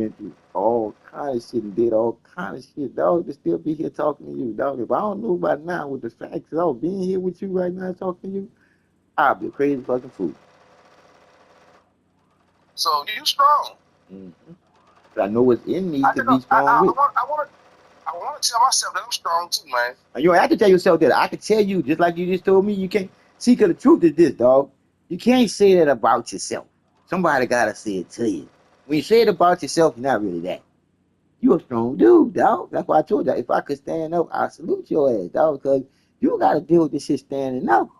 been through all kind of shit and did all kind of shit, dog, to still be here talking to you, dog. If I don't know about now with the facts of being here with you right now talking to you, I'll be a crazy fucking fool. So you strong. Mm-hmm. I know what's in me I to think be strong with. I want to tell myself that I'm strong too, man. And you don't have to tell yourself that. I can tell you, just like you just told me, you can't. See, because the truth is this, dog. You can't say that about yourself. Somebody got to say it to you. When you say it about yourself, you're not really that. You a strong dude, dog. That's why I told you. If I could stand up, I salute your ass, dog. Because you got to deal with this shit standing up.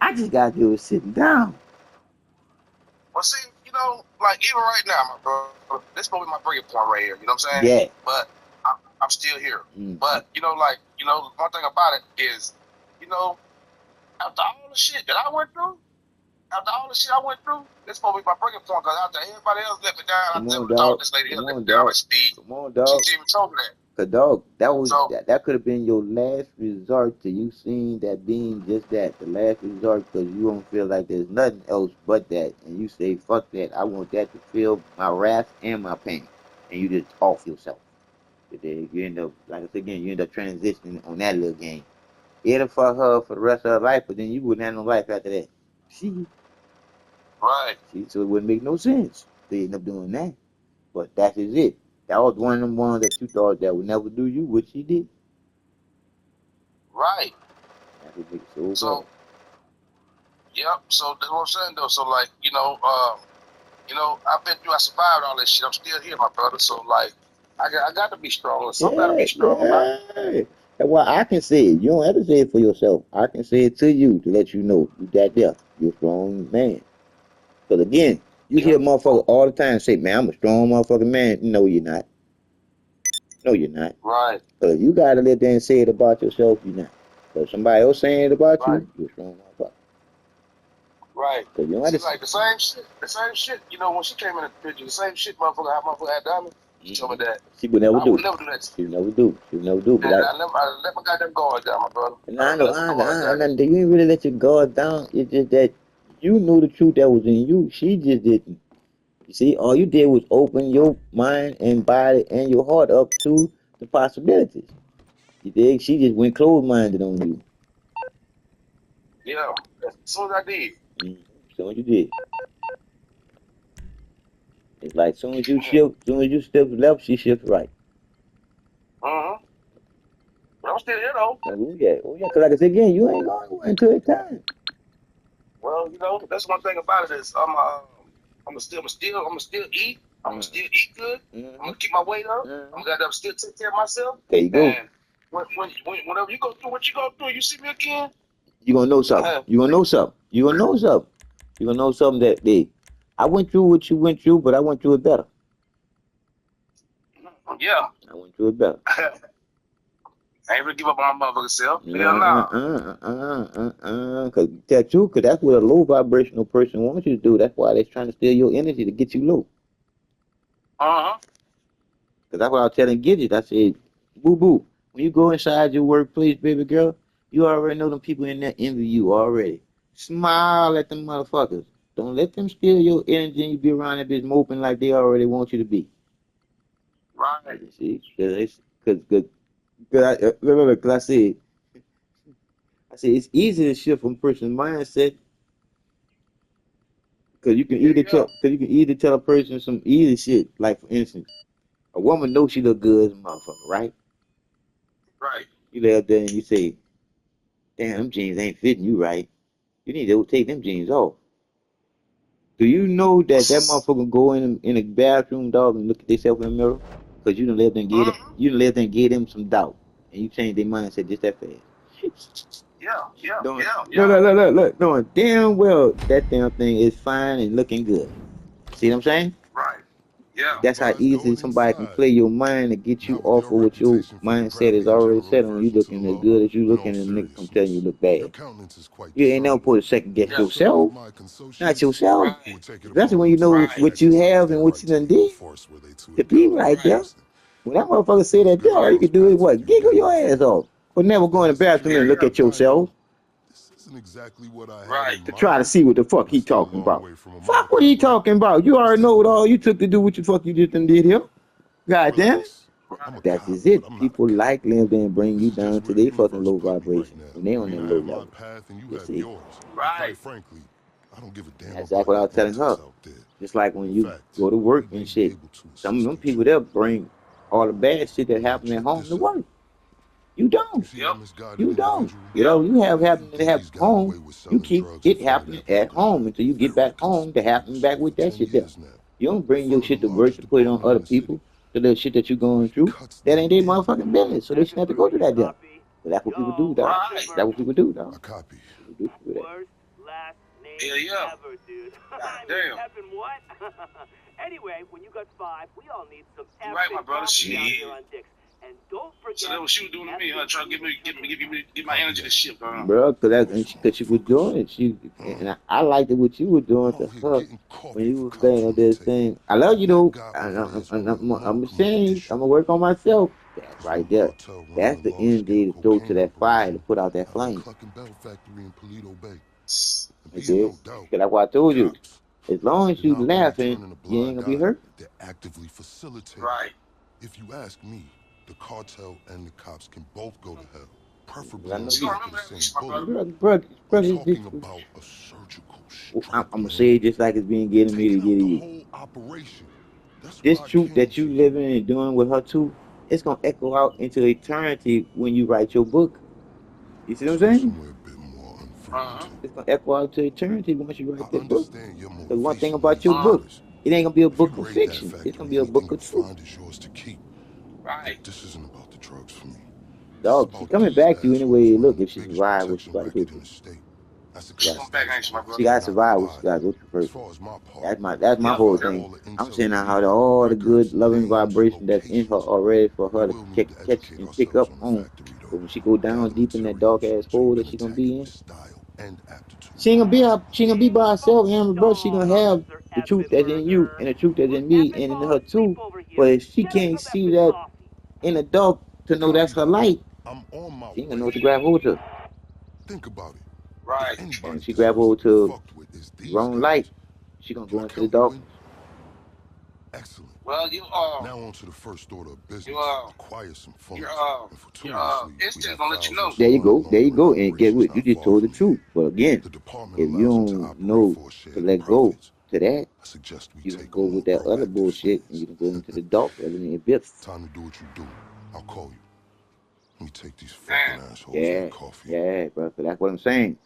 I just got to deal with sitting down. Well, see, like even right now, my brother, this is probably my breaking point right here. You know what I'm saying? Yeah. But I'm still here. Mm-hmm. But one thing about it is, after all the shit that I went through, this probably my breaking point. Because after everybody else let me down, I never talked to this lady here let me down. Like Come on, dog. She even told me that. Cause dog, that could have been your last resort to you seeing that being just that, the last resort, because you don't feel like there's nothing else but that, and you say fuck that, I want that to feel my wrath and my pain, and you just off yourself. You end up, like I said again, you end up transitioning on that little game. It'll fuck her for the rest of her life, but then you wouldn't have no life after that. See, right? So it wouldn't make no sense. They end up doing that, but that is it. That was one of them ones that you thought that would never do you, which she did. Right. That would make it so yep. So that's what I'm saying though. So like, I've been through, I survived all this shit. I'm still here, my brother. So like, I got to be strong. Something got to be strong about it. Well, I can say it. You don't have to say it for yourself. I can say it to you to let you know you that there. You're a strong man. Because again, you hear motherfuckers all the time say, man, I'm a strong motherfucking man. No, you're not. No, you're not. Right. Because if you got to let them say it about yourself, you're not. But if somebody else saying it about you, you're a strong motherfucker. Right. So you don't have to like the same shit. When she came in the picture, the same shit, motherfucker, how motherfucker had diamond. She told me that. She would never do. Would never do that. She would never do. She would never do. But I let my goddamn guard down, my brother. I know. You ain't really let your guard down. It's just that you knew the truth that was in you. She just didn't. You see, all you did was open your mind and body and your heart up to the possibilities. You dig? She just went closed-minded on you. Yeah, as soon as I did. As soon as you did. It's like soon as you shift left, she shifts right. But I'm still here though. Oh yeah. Cause like I said again, you ain't going until it's time. Well, that's one thing about it is I'm gonna still eat. I'm gonna still eat good. I'm gonna keep my weight up. I'm gonna still take care of myself. There you go. And whenever you go through what you go through, you see me again. You gonna know something. You gonna know something. You gonna know something. You gonna know something that I went through what you went through, but I went through it better. Yeah. I went through it better. I ain't gonna give up on my motherfucking self. Cause that's what a low vibrational person wants you to do. That's why they're trying to steal your energy to get you low. Cause that's what I was telling Gidget. I said, boo boo, when you go inside your workplace, baby girl, you already know them people in there envy you already. Smile at them motherfuckers. Don't let them steal your energy and you be around that bitch moping like they already want you to be. Right. You see? Cause I said it's easy to shift from person's mindset. Cause you can either tell a person some easy shit. Like for instance, a woman knows she look good as a motherfucker, right? Right. You lay up there and you say, damn, them jeans ain't fitting you right. You need to take them jeans off. Do you know that motherfucker go in a bathroom, dog, and look at themselves in the mirror? Cause you done let them get them some doubt, and you change their mindset just that fast. Look, knowing damn well that damn thing is fine and looking good. See what I'm saying? Right. Yeah. That's how easy somebody can play your mind to get you off of what your mindset is already set on. You looking as good as you looking, and the nigga come tell you look bad. You ain't never supposed to second guess yourself, not yourself. Especially when you know what you have and what you done did. To be right there. When that motherfucker say that there, all you can do is what? Giggle your ass off. But never go in the bathroom and look at yourself. wasn't exactly what I Right. had to in try to mind, see what the fuck but he it's still a talking long about. way from Fuck what America, he but talking about. You let's already take know it what all easy. you took to do what the fuck you just done did here. God damn it. Relax. I'm a Right. That cop, is but it. I'm not a People cop. like them and bring This you is just down to where the their fucking universe low put me right vibration. now. When they I on mean, that I low have my level. path and you You have see. yours. And Right. quite frankly, I don't give a damn That's about exactly what I your was telling antics her. out there. Just like when In you fact, go to we work may and be shit. able to Some of assist them each people other. there bring all the bad shit that Now happened at check home this to out. work. You You don't. see Yep. that misguided You don't. individual? You know, you have Now you happening to think happen he's at gotten home. away with You selling keep drugs in it front of happening their at brokers. home until you get Very back home to happen conspicuous back for with that 10 shit there. years now. You don't In bring your front of the shit to work largest to put it on department in other the city. people. So the shit that you're going He through, cuts that them ain't their deals. motherfucking business. So they shouldn't have to go through that there. But that's what people do, dog. Right. That's what people do, dog. A copy. People do that. Worst last name Hell yeah. ever, dude. God I mean, damn. Evan, what? Anyway, when you got 5, we all need some You right, my effing brother. coffee down Shit. here on Dick's. And don't forget. So that's what she was doing to me, huh? Trying to get my Copy energy to that. shift, huh? Bro, cause that, Focus, cause she was doing it. I liked it what you were doing I'm to out here her getting when coffee you for was cops saying on that their this tail. thing. I love you That though. guy And over there is one of the more I'm criminal saying issues. I'm gonna work on myself. That's Some right there. cartel running That's a the large-scale energy to throw to cocaine that fire to operation put out that out of the flame. Cluck and Bell factory in Paleto Bay. And You be in see? no doubt, Cause that's what I told you. cops, As long as they're you not only laughing, turning a you ain't blind gonna be eye, hurt. they're actively facilitating. Right. If you ask me, the cartel and the cops can both go to hell, preferably I on know the She gonna back you. of remember the that same piece, my bullet. brother. I'm Brother, talking about a surgical strike, I'm gonna man. say it just like it's being given me to Taking get out to the you. whole operation. That's This why I truth came that to you you. living and doing with her too, it's gonna echo out into eternity when you write your book. You see what I'm Let's go saying? somewhere a bit more Uh-huh. unfrequented. It's gonna echo out to eternity once you I write that book. understand your Because one thing motivation in about these your Uh-huh. book, matters. it ain't gonna be a If you book of raid that fiction. It's gonna factory, be a anything book you of truth. find is yours to keep. Right. But this isn't about the drugs for me. This is Dog, she about coming these back to you assholes anyway. running Look, the if she biggest survive what she protection gotta go racket in through. the state. That's She She got come expensive back, as ain't she, my work, she brother? gotta not survive what she provided. gotta go through As first. far as my part, That's my I'll Yep. whole provide Yep. thing. all the I'm intel saying you out how need, all the good records, loving names, and vibration that's in her locations. already for We her to will need to catch educate and pick up ourselves on the on. factory, But though. when she go down Gather deep in that dark materials ass so you hole that can she gonna attack it be with in, style and aptitude. she ain't gonna be by herself, Amber, bro. She Dog, gonna have Officer the truth Effin that's in you Burger. and the truth that's Look, in me Effin and in boss, her sleep too. over here. But if she Get us can't some see effing that coffee. in the dark to know Copy that's her that. light, I'm on my she ain't gonna way. know what to grab hold to. Think about it. If Right. And anybody if she grab deserves to hold be to fucked with, it's the these wrong light, guys. she gonna Do go I into the count you in? darkness. Excellent. Well, Now on to the first order of you business. Acquire some your funds. And fortuitously, we instinct have gonna let you files on know. some money There you laundering go. And get operations what you not just far told the from here. truth. But again, The department if you allows them to don't operate know for a to share of the let go profits. to that, I suggest we you gonna take a go more with that other proactive bullshit and stance. you can go into the dark element abyss. Time to do what you do. I'll call you. Let me take these fucking Damn. assholes their Yeah, coffee. yeah, bro. So that's what I'm saying.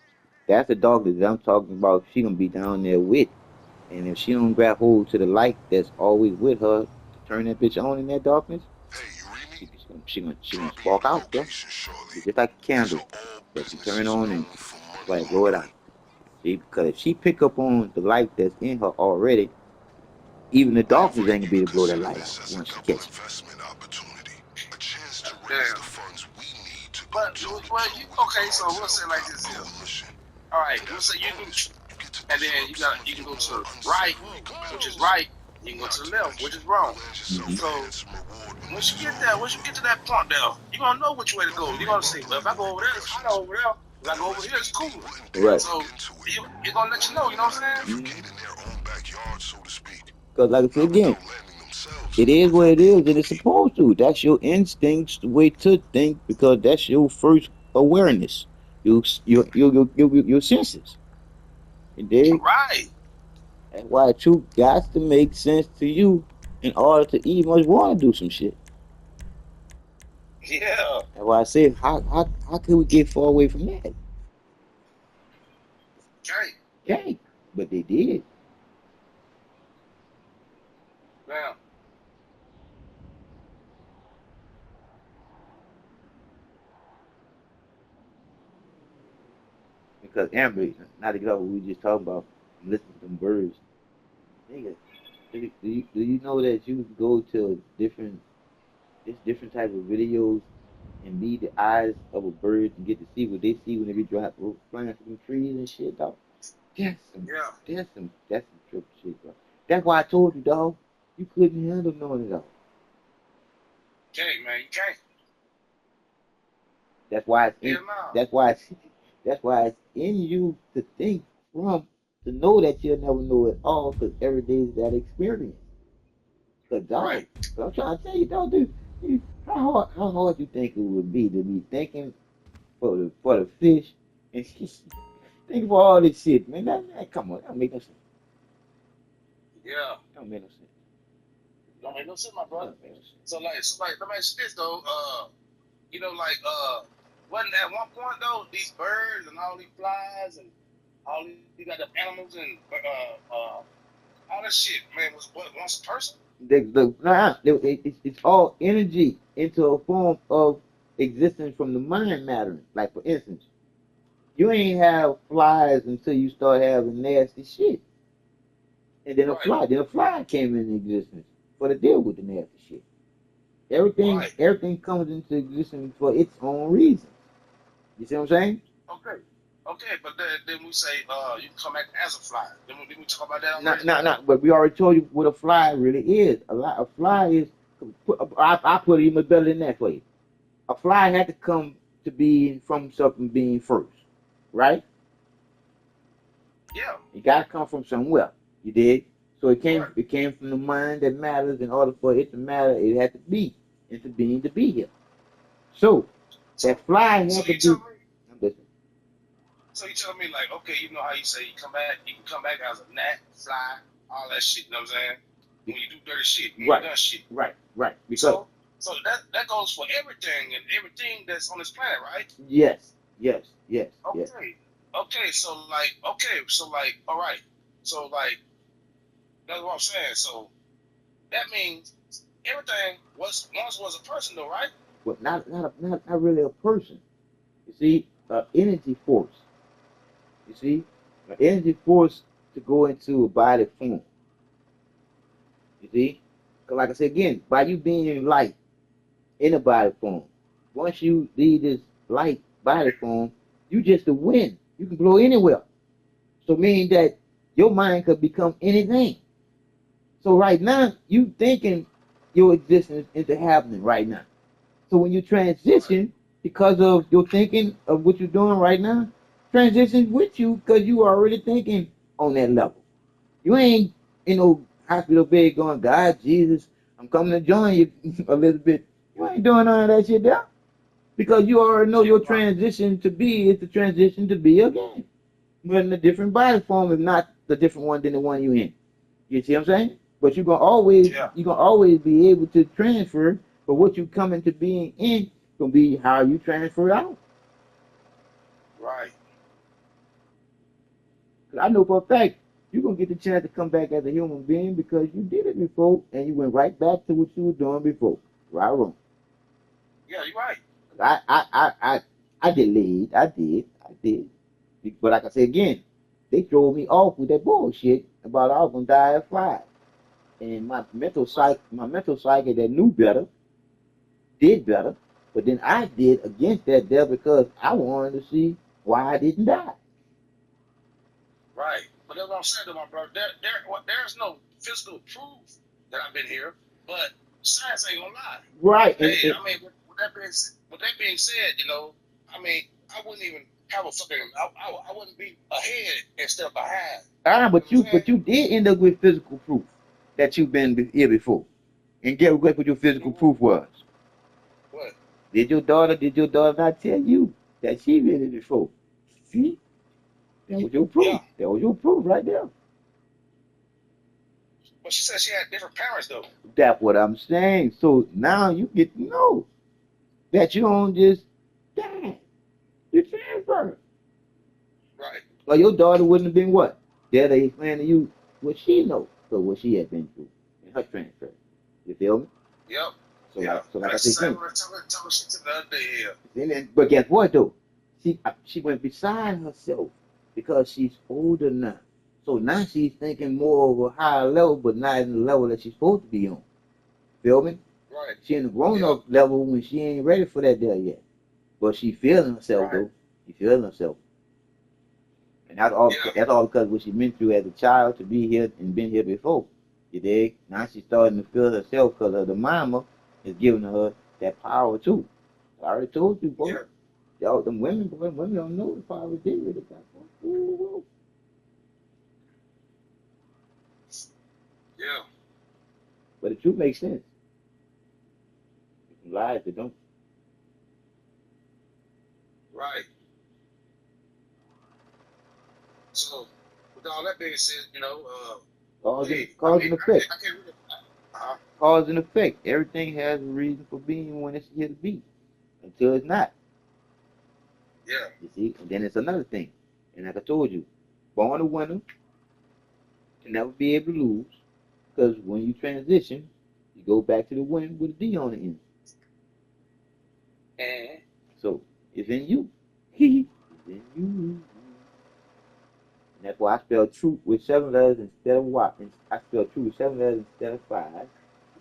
That's the darkness that I'm talking about. She gonna be down there with, and if she don't grab hold to the light that's always with her to turn that bitch on in that darkness, Hey, you read me? she gonna Dropping you spark the out, bro. location shortly. Be just like a These are candle all that you turn businesses on known and for money like blow it out. laundering. See, because if she pick up on the light that's in her already, even the darkness ain't gonna be able to blow that Consider light out this as a once she double catch it. investment opportunity. A chance to raise Damn. the funds we need to go But toe to well, toe you with the okay? So we'll cartel say it like cop this here. coalition. All right. And We'll as a say you do, bonus, you get to and then disrupt some of you can your go more to right, unsavory which is competitors. right. You can go Not to to the left, which mention, is you wrong. land yourself a So handsome reward when once this you is get all there, once you over. get to that point there, you're gonna know which way to Don't go. You're worry gonna about say, the well, if I legal go over there, it's hot repercussions. over there. If I go over here, it's LSPD cooler. wouldn't dare Right. So look into it. it's gonna let you know. You know what I'm saying? Defecate in their own backyard, so to speak. Because like I said Not again, without landing themselves it in the is what it is, proverbial and it's cookie. supposed to. That's your instincts, the way to think, because that's your first awareness. Your senses. You dig? Right. That's why truth got to make sense to you in order to even want to do some shit. Yeah. That's why I said, how can we get far away from that? Okay. Okay, but they did. Now, Because Amber, not to get off what we just talking about, listen to them birds. Nigga, do you know that you can go to different type of videos and be the eyes of a bird and get to see what they see when they be flying through the trees and shit, dog? yeah. That's some triple shit, bro. That's why I told you, dog. You couldn't handle knowing it all. Okay, man. You can't. That's why it's Hell no. that's why it's That's why it's in you to think from, to know that you'll never know it all, because every day is that experience. Cause dog, Right. I'm trying to tell you, dog, how hard you think it would be to be thinking for the fish and think for all this shit, man. Come on, that don't make no sense. Yeah. That don't make no sense. Don't make no sense, my That brother. don't make no sense. So like, let me ask you this though. You know, like, wasn't at one point though these birds and all these flies and all these you got the animals and all that shit, man, was what once a person? It's all energy into a form of existence from the mind mattering. Like for instance, you ain't have flies until you start having nasty shit. And Right. then a fly came into existence for to deal with the nasty shit. Right. Everything comes into existence for its own reasons. You see what I'm saying? Okay. Okay, but then we say you can come back as a fly. Did we talk about that Not, already? not, not. But we already told you what a fly really is. A fly is. I put it even better than that for you. A fly had to come to be from something being first, right? Yeah. It got to come from somewhere. You did. So Right. it came from the mind that matters. In order for it to matter, it had to be into being to be here. So So that fly so had to you tell be. me I'm listening. so you tell me like, okay, you know how you say you can come back as a gnat, fly, all that shit, you know what I'm saying? When you do dirty shit, when you Right, done shit. right. Because So that goes for everything and everything that's on this planet, right? yes. Okay. Okay, all right. So like that's what I'm saying. So that means everything was once was a person though, right? But not really a person. You see, energy force. You see, an energy force to go into a body form. You see, 'cause like I said again, by you being in light in a body form, once you leave this light body form, you just a wind. You can blow anywhere. So meaning that your mind could become anything. So right now, you thinking your existence into happening right now. So when you Right. transition, because of your thinking of what you're doing right now, transition with you because you are already thinking on that level. You ain't in no hospital bed going, God, Jesus, I'm coming to join you a little bit. You ain't doing none of that shit there. Because you already know your Right. transition to be is the transition to be again. But in a different body form is not the different one than the one you in. You see what I'm saying? But Yeah. you're gonna always be able to transfer, but what you come into being in gonna be how you transfer out. Right. 'Cause I know for a fact you're gonna get the chance to come back as a human being because you did it before and you went right back to what you were doing before. Right or wrong? Yeah, you're right. I delayed. I did. But like I said again, they drove me off with that bullshit about I was gonna die at 5. And Right. my mental psyche that knew better did better, but then I did against that there because I wanted to see why I didn't die. Right. But that's what I'm saying to my brother. There's no physical proof that I've been here, but science ain't gonna lie. Right, Hey, I mean, with that being said, you know, I mean, I wouldn't even have a fucking, I wouldn't be ahead instead of behind. You know what I'm saying? but you did end up with physical proof that you've been here before. And get what your physical proof was. What? Did your daughter not tell you that she been here before? See, that was your Yeah. proof. That was your proof right there. But she said she had different parents though. That's what I'm saying. So now you get to know that you don't just die. You transfer. Right. Or your daughter wouldn't have been what? There they explain to you what she knows, so what she had been through in her transfer. You feel me? Yep. Yeah. So like I That's the said same again. way I tell her shit to the other day here. But guess what though? She went beside herself because she's older now. So now she's thinking more of a higher level, but not in the level that she's supposed to be on. Feel me? Right. She in the grown Yep. up level when she ain't ready for that there yet. But she feeling herself Right. though. She feeling herself. And Yeah. that's all because what she been through as a child to be here and been here before. You dig? Now she's starting to feel herself because of the mama is giving her that power too. I already told you, boy. Yeah. Y'all, them women, boy, women don't know the power they really got. Ooh, ooh. Yeah. But the truth makes sense. Some lies that don't. Right. So, with all that being said, hey, Cause and effect. I can't really. Uh, Cause and effect. Everything has a reason for being when it's here to be. Until it's not. yeah. You see? And then it's another thing. And like I told you, born a winner, can never be able to lose. Because when you transition, you go back to the win with a D on the end. And So it's in you. It's in you. And that's why I spell truth with 7 letters instead of Y. And I spell truth with 7 letters instead of 5.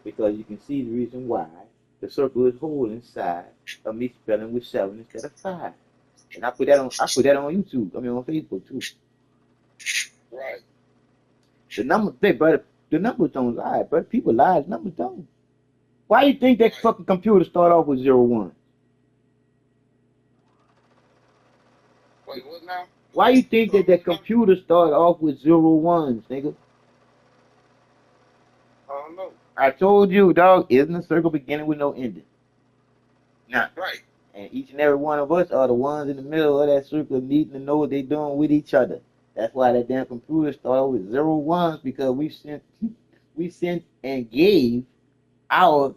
Because you can see the reason why the circle is whole inside of me spelling with 7 instead of 5. And I put that on YouTube. I mean on Facebook too. right. The numbers, brother, the numbers don't lie, but people lie, the numbers don't. Why you think that Right. fucking computer start off with 0 1? Wait, what now? Why you think that What now? computer start off with 0 1s, nigga? I don't know. I told you, dog, isn't a circle beginning with no ending. Now, Right. and each and every one of us are the ones in the middle of that circle needing to know what they're doing with each other. That's why that damn computer started with 0 1s because we sent and gave our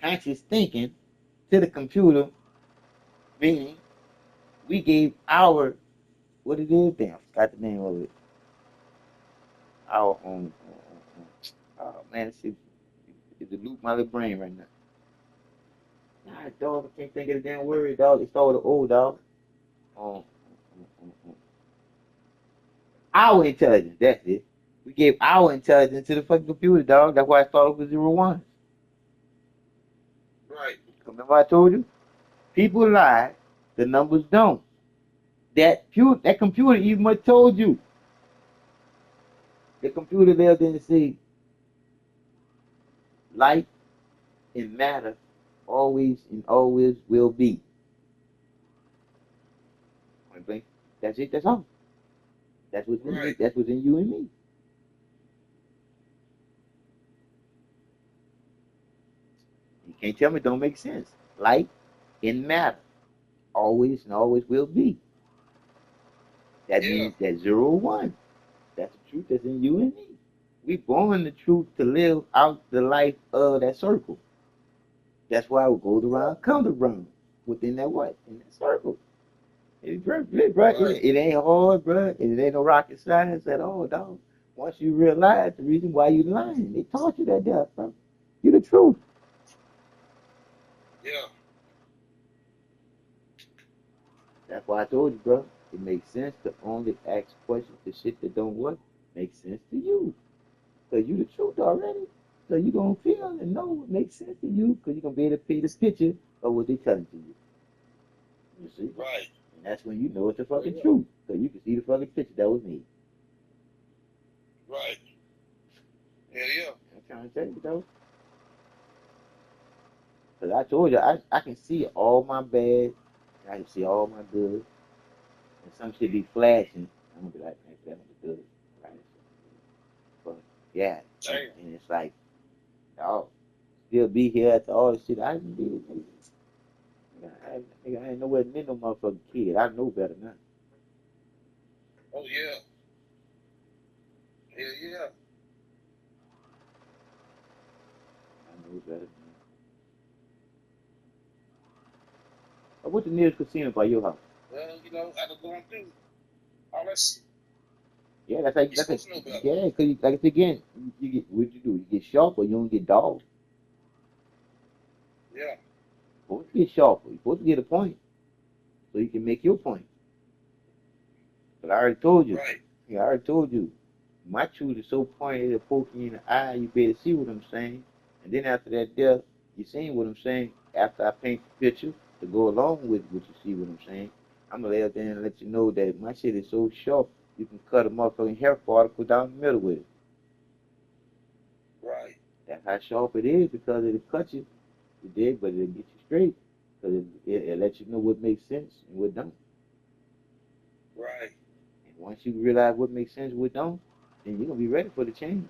conscious thinking to the computer, meaning we gave our what it is. Damn, forgot the name of it. Our oh man, it's loop my little brain right now. God, dog, I can't think of the damn word, dog. It started with an O, dog. Um, our intelligence. That's it. We gave our intelligence to the fucking computer, dog. That's why I started with 0 1. Right. Remember I told you? People lie, the numbers don't. That computer even much told you. The computer there didn't say light and matter always and always will be. Point blank. That's it. That's all. That's what's in me. Right. That's what's in you and me. You can't tell me it don't make sense. Light and matter always and always will be. That Yeah. means that 0 1. That's the truth that's in you and me. We born the truth to live out the life of that circle. That's why we go around, come around within that what? In that circle. It's bro, Right. it ain't hard, bro. It ain't no rocket science at all, dog. Once you realize the reason why you lying, they taught you that, bro. You the truth. Yeah. That's why I told you, bro. It makes sense to only ask questions to shit that don't what make sense to you. Cause you the truth already. So you gonna feel and know what makes sense to you. Cause you gonna be able to paint a picture of what they telling to you. You see? Right. And that's when you know it's the Oh, fucking yeah. truth. So you can see the fucking picture that was me. Right. Yeah. Yeah. I'm trying to tell you though. Cause I told you I can see all my bad, I can see all my good, and some shit be flashing. I'm gonna be like, man, that was good, right? But yeah, Damn. and it's like, dog, still be here after all the shit I done did. I ain't nowhere near no motherfucking kid. I know better now. Oh yeah. Yeah. Yeah. I know better now. What's the nearest casino by your house? Well, after going through all that shit, Yeah, that's like you're that's like supposed to know better. yeah, cause like it's again, you get what you do. You get sharper, you don't get dull. Yeah. You're supposed to get sharper. You're supposed to get a point so you can make your point. But I already told you. Right. Yeah, I already told you. My truth is so pointed to poke you in the eye, you better see what I'm saying. And then after that death, you seen what I'm saying. After I paint the picture to go along with what you see what I'm saying, I'm gonna lay out there and let you know that my shit is so sharp you can cut a motherfucking hair particle down the middle with it. Right. That's how sharp it is because it'll cut you. You dig, but it'll get you straight. Because it lets you know what makes sense and what don't. Right. And once you realize what makes sense and what don't, then you're gonna be ready for the change.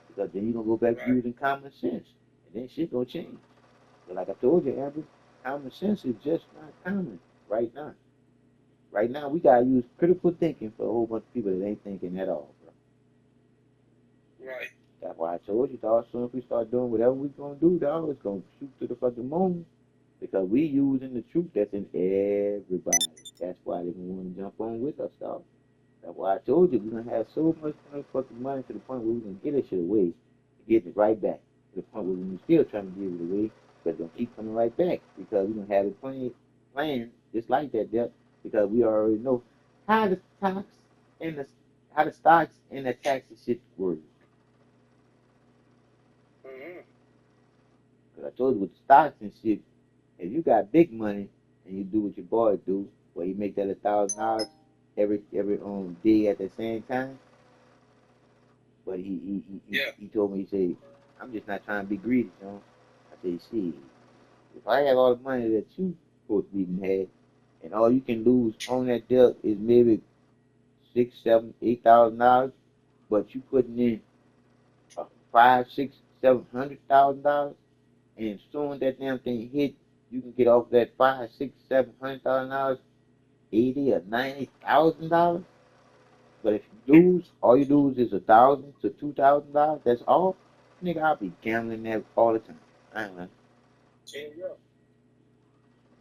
Because then you're gonna go back to Right. using common sense. And then shit gonna change. But like I told you, Amber, common sense is just not common right now. Right now we gotta use critical thinking for a whole bunch of people that ain't thinking at all, bro. Right. That's why I told you, dog, soon as we start doing whatever we gonna do, dog, it's gonna shoot to the fucking moon. Because we using the truth that's in everybody. That's why they gonna wanna jump on with us, dog. That's why I told you we're gonna have so much fucking money to the point where we're gonna get this shit away, getting it right back. To the point where we're still trying to give it away, but it's gonna keep coming right back because we're gonna have it playing just like that, Jeff. Because we already know how the stocks and the how the stocks and the taxes shit work. Mm-hmm. Because I told you with the stocks and shit, if you got big money and you do what your boy do, where you make that $1,000 every day at the same time. But he told me, he said, I'm just not trying to be greedy, you know. I said, shit, if I have all the money that you supposed to be had, and all you can lose on that debt is maybe $6, $7, $8,000, but you putting in $5, $6, $700,000, and soon that damn thing hit, you can get off that $5, $6, $700,000, $80,000 or $90,000. But if you lose, all you lose is $1,000 to $2,000. That's all. Nigga, I'll be gambling that all the time. I ain't lying.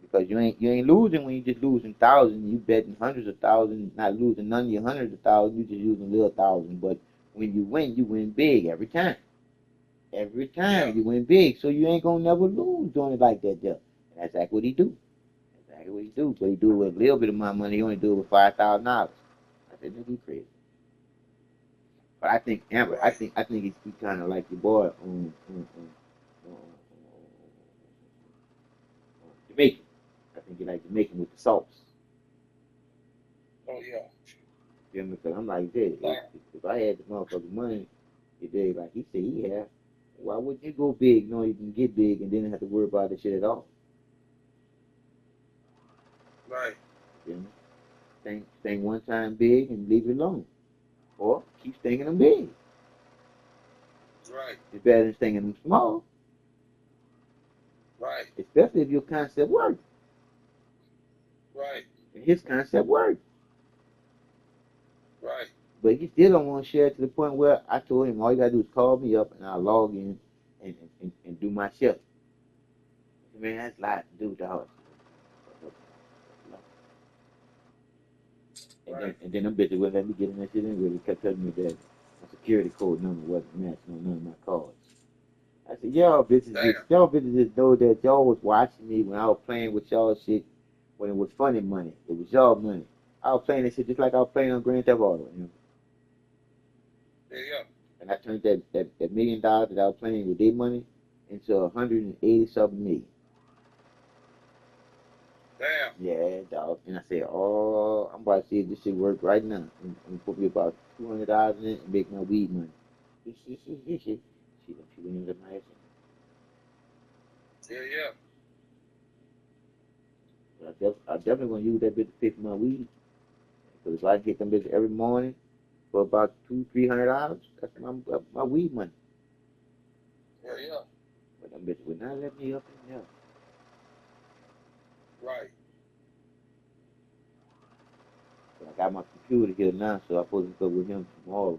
Because you ain't losing when you just losing thousands. You betting hundreds of thousands, not losing none of your hundreds of thousands. You just using little thousands. But when you win big every time. Every time you win big, so you ain't gonna never lose doing it like that, Jeff. And that's exactly what he do. That's exactly what he do. But he do it with a little bit of my money. He only do it with $5,000. I said, nigga, you crazy. But I think Amber, I think he kind of like your boy on Jamaican. I think he like Jamaican with the sauce. Oh yeah. You know, because I'm like, hey, if I had the motherfucking money, if they like he said he had, why wouldn't you go big knowing you can get big and then have to worry about the shit at all? Right. You know? Think one time big and leave it alone. Or keep thinking them big. Right. It's better than thinking them small. Right. Especially if your concept works. Right. And his concept works. Right. But he still don't want to share it to the point where I told him all you gotta do is call me up and I'll log in and do my shift. Man, that's a lot to do, dog. And then them bitches wouldn't let me get in that shit anyway. They kept telling me that my security code number wasn't matching on none of my cards. I said, y'all bitches just know that y'all was watching me when I was playing with y'all shit when it was funny money. It was y'all money. I was playing that shit just like I was playing on Grand Theft Auto. You know? Yeah. And I turned that $1 million that I was playing with their money into 180-something million. Damn. Yeah, dog. And I said, oh, I'm about to see if this shit work right now. And put me about $200 in it and make my weed money. This shit. She didn't even my ass. Yeah. I definitely want to use that bitch to pay for my weed. Because if I get them bitches every morning for about $200-$300, that's my weed money. Yeah. But them bitches would not let me up in there. Right. But I got my computer here now, so I'm supposed to go with him tomorrow.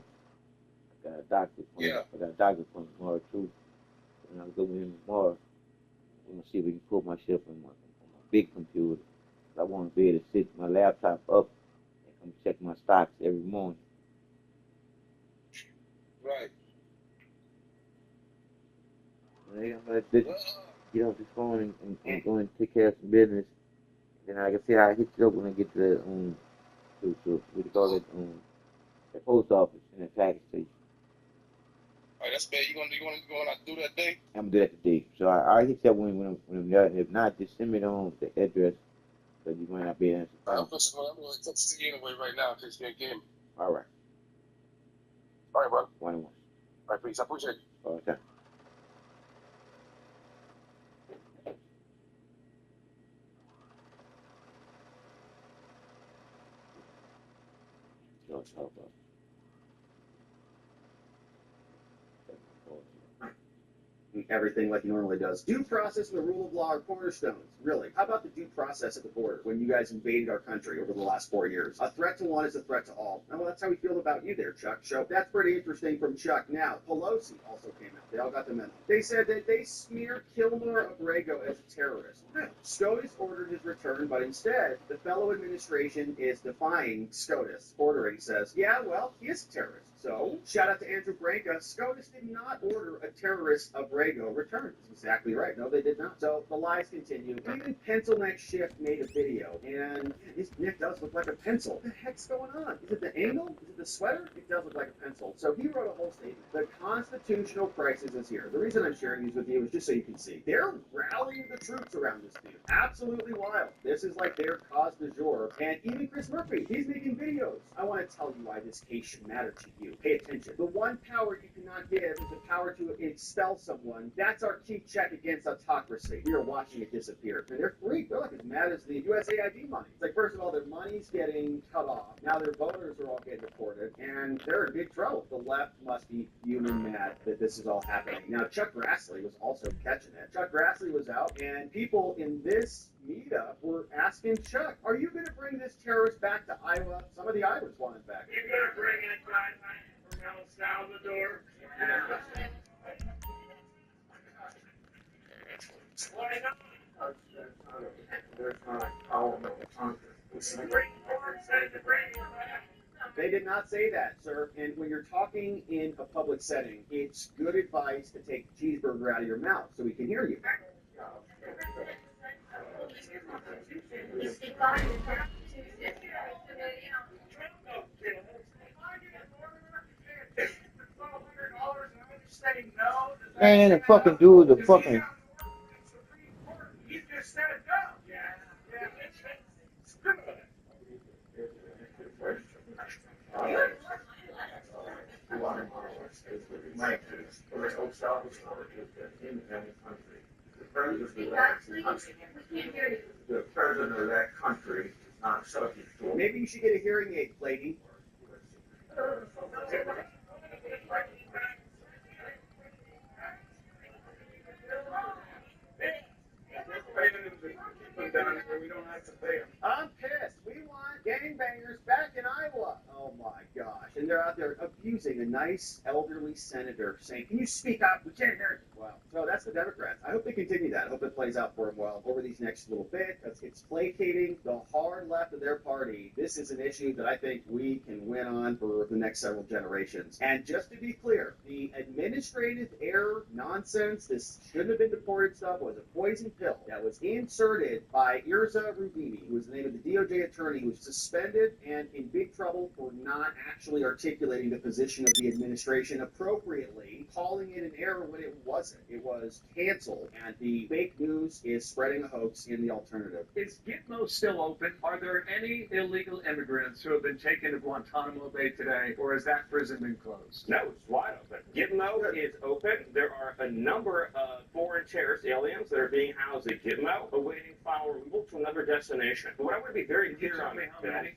I got a doctor appointment. I got a doctor appointment tomorrow too. And I'll go with him tomorrow. I'm gonna see if we can pull my shit up on my big computer. I want to be able to sit my laptop up and come check my stocks every morning. Right. I'm gonna get off this phone and go and take care of some business. Then I can see how I hit you up when I get to what do you call it, the post office and the package to you. All right, that's bad. You gonna do that day? I'm gonna do that today. So I'll hit you up when I'm there. If not, just send me the address, so you might not be able to answer. I'm gonna text you anyway right now in case you can't get me. All right. All right, brother. 1-1. All right, peace. I appreciate you. All the time. Don't talk about everything like he normally does. Due process and the rule of law are cornerstones. Really. How about the due process at the border when you guys invaded our country over the last 4 years? A threat to one is a threat to all. Well, that's how we feel about you there, Chuck. So that's pretty interesting from Chuck. Now, Pelosi also came out. They all got the memo. They said that they smeared Kilmer Abrego as a terrorist. SCOTUS ordered his return, but instead, the fellow administration is defying SCOTUS. Ordering says, yeah, well, he is a terrorist. So, shout out to Andrew Branca. SCOTUS did not order a terrorist Abrego returned. That's exactly right. No, they did not. So the lies continue. Even Pencil Neck Shift made a video, and his neck does look like a pencil. What the heck's going on? Is it the angle? Is it the sweater? It does look like a pencil. So he wrote a whole statement. The constitutional crisis is here. The reason I'm sharing these with you is just so you can see. They're rallying the troops around this dude. Absolutely wild. This is like their cause du jour. And even Chris Murphy, he's making videos. I want to tell you why this case should matter to you. Pay attention. The one power you cannot give is the power to expel someone. That's our key check against autocracy. We are watching it disappear. And they're freaked. They're like as mad as the USAID money. It's like, first of all, their money's getting cut off. Now their voters are all getting deported. And they're in big trouble. The left must be fuming mad that this is all happening. Now, Chuck Grassley was also catching it. Chuck Grassley was out, and people in this meetup were asking Chuck, are you going to bring this terrorist back to Iowa? Some of the Iowans want him back. You're going to bring it back from El Salvador? Why not? There's not a problem with the Congress. They did not say that, sir. And when you're talking in a public setting, it's good advice to take the cheeseburger out of your mouth so we can hear you. man, the fucking dude, the fucking. You just said no. The president of that country is not subject to. Maybe you should get a hearing aid, lady. We don't have to pay them. I'm pissed. We want gangbangers back in Iowa. Oh my gosh. And they're out there abusing a nice elderly senator saying, can you speak up? We can't hear you. Wow. So that's the Democrats. I hope they continue that. I hope it plays out for them well over these next little bit. It's placating the hard left of their party. This is an issue that I think we can win on for the next several generations. And just to be clear, the administrative error nonsense, this shouldn't have been deported stuff, was a poison pill that was inserted by Irza Rubini, who was the name of the DOJ attorney, who was suspended and in big trouble for not actually articulating the position of the administration appropriately, calling it an error when it wasn't. It was canceled, and the fake news is spreading a hoax in the alternative. Is Gitmo still open? Are there any illegal immigrants who have been taken to Guantanamo Bay today, or has that prison been closed? No, it's wide open. Gitmo is open. There are a number of foreign terrorist aliens that are being housed at Gitmo, awaiting final removal to another destination. But what I want to be very clear on,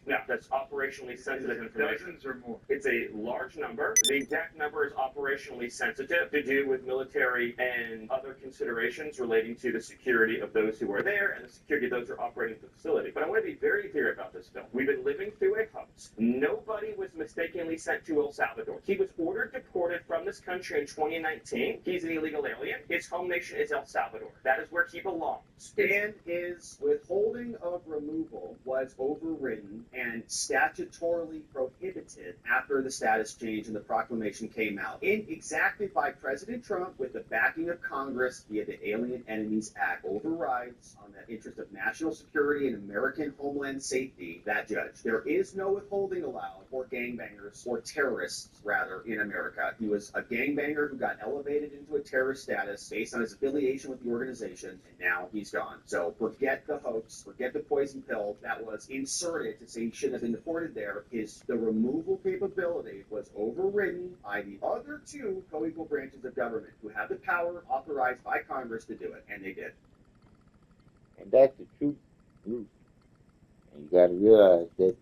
no, that's operationally sensitive information. Dozens or more? It's a large number. The exact number is operationally sensitive to do with military and other considerations relating to the security of those who are there and the security of those who are operating the facility. But I want to be very clear about this, Bill. We've been living through a hoax. Nobody was mistakenly sent to El Salvador. He was ordered deported from this country in 2019. He's an illegal alien. His home nation is El Salvador. That is where he belongs. And his withholding of removal was overridden and statutorily prohibited after the status change and the proclamation came out. Exacted by President Trump with the backing of Congress via the Alien Enemies Act, overrides on the interest of national security and American homeland safety that judge. There is no withholding allowed for gangbangers, or terrorists, rather, in America. He was a gangbanger who got elevated into a terrorist status based on his affiliation with the organization, and now he's gone. So forget the hoax, forget the poison pill that was inserted to say he shouldn't have been deported there. The removal capability was overridden by the other two co-equal branches of government who have the power authorized by Congress to do it, and they did. And that's the truth. And you got to realize that